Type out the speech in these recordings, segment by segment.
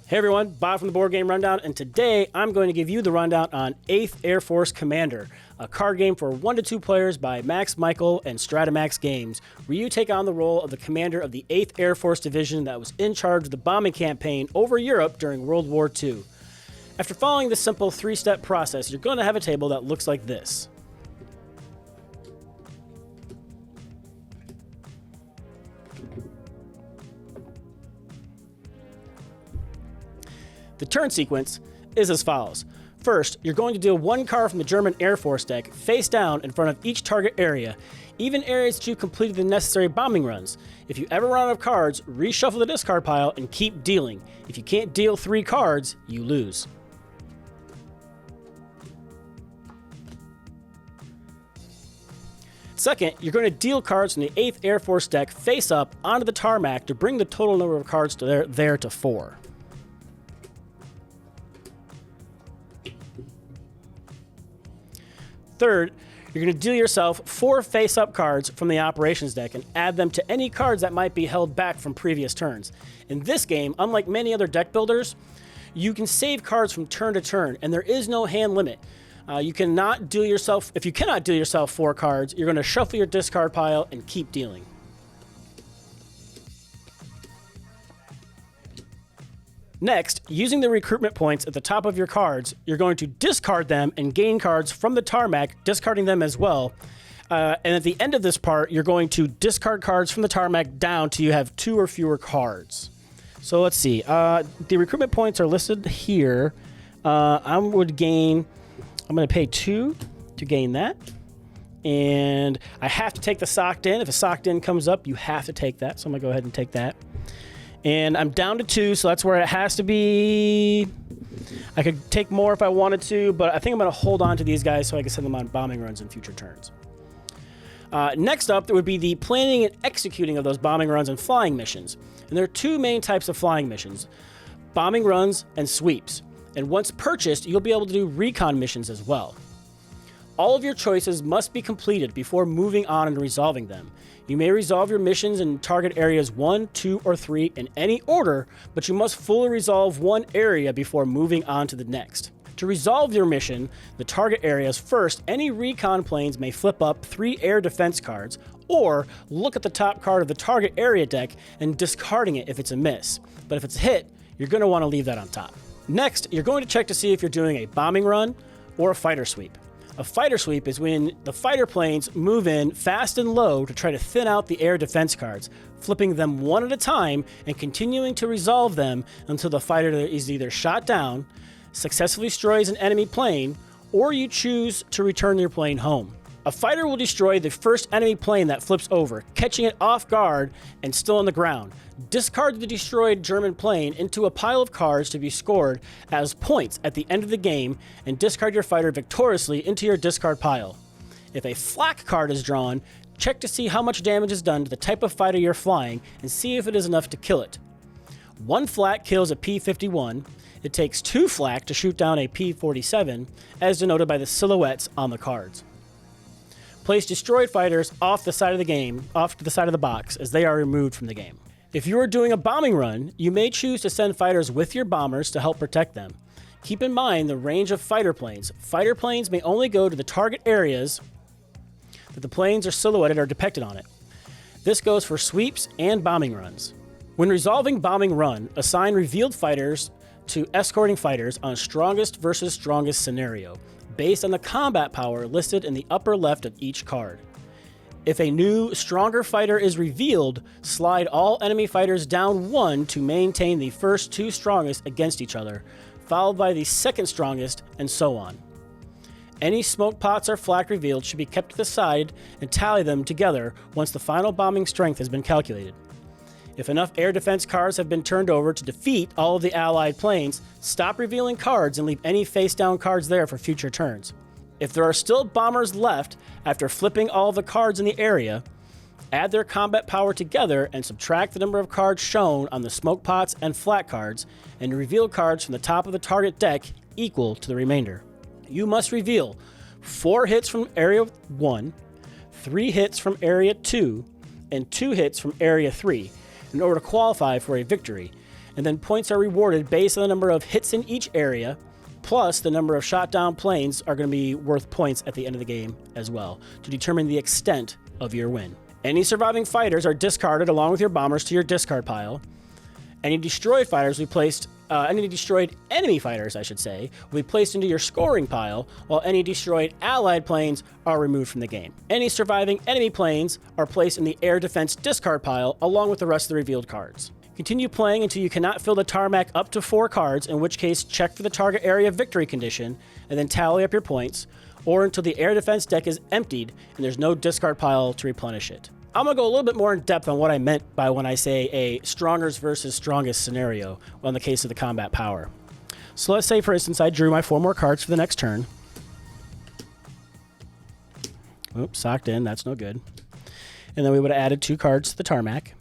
Hey everyone, Bob from the Board Game Rundown, and today I'm going to give you the rundown on 8th Air Force Commander, a card game for 1 to 2 players by Max Michael and Stratamax Games, where you take on the role of the commander of the 8th Air Force Division that was in charge of the bombing campaign over Europe during World War II. After following this simple 3-step process, you're going to have a table that looks like this. The turn sequence is as follows. First, you're going to deal 1 card from the German Air Force deck face down in front of each target area, even areas that you've completed the necessary bombing runs. If you ever run out of cards, reshuffle the discard pile and keep dealing. If you can't deal 3 cards, you lose. Second, you're going to deal cards from the 8th Air Force deck face up onto the tarmac to bring the total number of cards there to 4. Third, you're going to deal yourself 4 face-up cards from the operations deck and add them to any cards that might be held back from previous turns. In this game, unlike many other deck builders, you can save cards from turn to turn, and there is no hand limit. If you cannot deal yourself 4 cards, you're going to shuffle your discard pile and keep dealing. Next, using the recruitment points at the top of your cards, you're going to discard them and gain cards from the tarmac, discarding them as well. And at the end of this part, you're going to discard cards from the tarmac down till you have 2 or fewer cards. So let's see. The recruitment points are listed here. I'm going to pay 2 to gain that. And I have to take the socked in. If a socked in comes up, you have to take that. So I'm going to go ahead and take that. And I'm down to 2, so that's where it has to be. I could take more if I wanted to, but I think I'm going to hold on to these guys so I can send them on bombing runs in future turns. Next up, there would be the planning and executing of those bombing runs and flying missions. And there are 2 main types of flying missions, bombing runs and sweeps. And once purchased, you'll be able to do recon missions as well. All of your choices must be completed before moving on and resolving them. You may resolve your missions in target areas 1, 2, or 3 in any order, but you must fully resolve one area before moving on to the next. To resolve your mission, the target areas first, any recon planes may flip up 3 air defense cards, or look at the top card of the target area deck and discarding it if it's a miss. But if it's a hit, you're going to want to leave that on top. Next, you're going to check to see if you're doing a bombing run or a fighter sweep. A fighter sweep is when the fighter planes move in fast and low to try to thin out the air defense cards, flipping them one at a time and continuing to resolve them until the fighter is either shot down, successfully destroys an enemy plane, or you choose to return your plane home. A fighter will destroy the first enemy plane that flips over, catching it off guard and still on the ground. Discard the destroyed German plane into a pile of cards to be scored as points at the end of the game and discard your fighter victoriously into your discard pile. If a flak card is drawn, check to see how much damage is done to the type of fighter you're flying and see if it is enough to kill it. 1 flak kills a P-51. It takes 2 flak to shoot down a P-47, as denoted by the silhouettes on the cards. Place destroyed fighters off to the side of the box as they are removed from the game. If you are doing a bombing run, you may choose to send fighters with your bombers to help protect them. Keep in mind the range of fighter planes. Fighter planes may only go to the target areas that the planes are silhouetted or depicted on it. This goes for sweeps and bombing runs. When resolving bombing run, assign revealed fighters to escorting fighters on strongest versus strongest scenario, based on the combat power listed in the upper left of each card. If a new, stronger fighter is revealed, slide all enemy fighters down 1 to maintain the first 2 strongest against each other, followed by the second strongest, and so on. Any smoke pots or flak revealed should be kept to the side and tally them together once the final bombing strength has been calculated. If enough air defense cards have been turned over to defeat all of the allied planes, stop revealing cards and leave any face-down cards there for future turns. If there are still bombers left after flipping all of the cards in the area, add their combat power together and subtract the number of cards shown on the smoke pots and flat cards, and reveal cards from the top of the target deck equal to the remainder. You must reveal 4 hits from Area 1, 3 hits from Area 2, and 2 hits from Area 3 in order to qualify for a victory, and then points are rewarded based on the number of hits in each area, plus the number of shot down planes are going to be worth points at the end of the game as well to determine the extent of your win. Any surviving fighters are discarded along with your bombers to your discard pile. Any destroyed fighters will be placed, any destroyed enemy fighters, I should say, will be placed into your scoring pile, while any destroyed allied planes are removed from the game. Any surviving enemy planes are placed in the air defense discard pile, along with the rest of the revealed cards. Continue playing until you cannot fill the tarmac up to 4 cards, in which case check for the target area victory condition, and then tally up your points, or until the air defense deck is emptied and there's no discard pile to replenish it. I'm going to go a little bit more in depth on what I meant by when I say a strongest versus strongest scenario in the case of the combat power. So let's say, for instance, I drew my 4 more cards for the next turn. Oops, socked in. That's no good. And then we would have added 2 cards to the tarmac.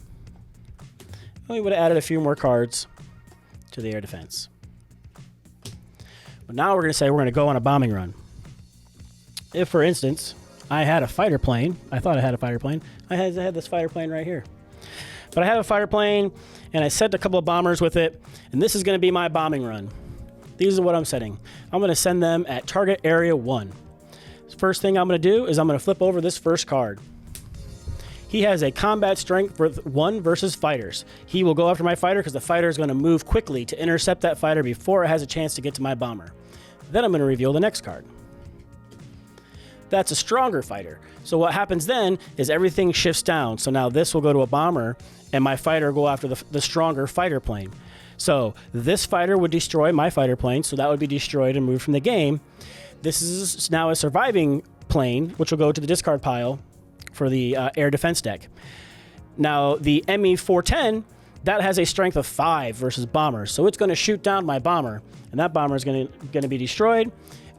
And we would have added a few more cards to the air defense. But now we're going to say we're going to go on a bombing run. If, for instance, I had a fighter plane. I thought I had a fighter plane. I had this fighter plane right here. But I have a fighter plane, and I sent a couple of bombers with it, and this is going to be my bombing run. These are what I'm setting. I'm going to send them at target area 1. First thing I'm going to do is I'm going to flip over this first card. He has a combat strength for 1 versus fighters. He will go after my fighter because the fighter is going to move quickly to intercept that fighter before it has a chance to get to my bomber. Then I'm going to reveal the next card. That's a stronger fighter. So what happens then is everything shifts down. So now this will go to a bomber, and my fighter will go after the stronger fighter plane. So this fighter would destroy my fighter plane, so that would be destroyed and moved from the game. This is now a surviving plane, which will go to the discard pile for the air defense deck. Now, the ME-410, that has a strength of 5 versus bombers, so it's going to shoot down my bomber, and that bomber is going to be destroyed,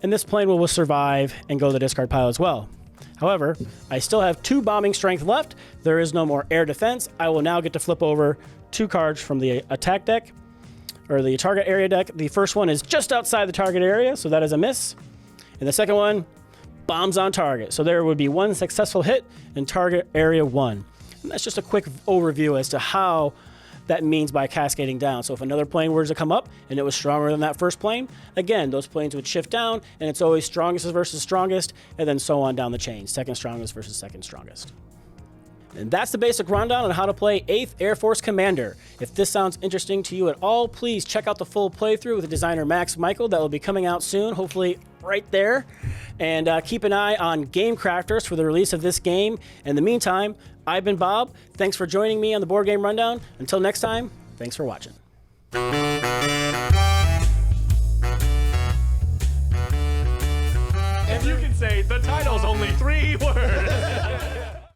and this plane will survive and go to the discard pile as well. However, I still have 2 bombing strength left. There is no more air defense. I will now get to flip over 2 cards from the attack deck, or the target area deck. The first one is just outside the target area, so that is a miss. And the second one, bombs on target. So there would be 1 successful hit in target area 1. And that's just a quick overview as to how that means by cascading down. So if another plane were to come up and it was stronger than that first plane, again, those planes would shift down, and it's always strongest versus strongest, and then so on down the chain. Second strongest versus second strongest. And that's the basic rundown on how to play 8th Air Force Commander. If this sounds interesting to you at all, please check out the full playthrough with the designer Max Michael. That will be coming out soon, hopefully right there. And keep an eye on Game Crafters for the release of this game. In the meantime, I've been Bob. Thanks for joining me on the Board Game Rundown. Until next time, thanks for watching. If you can say the title's only 3 words.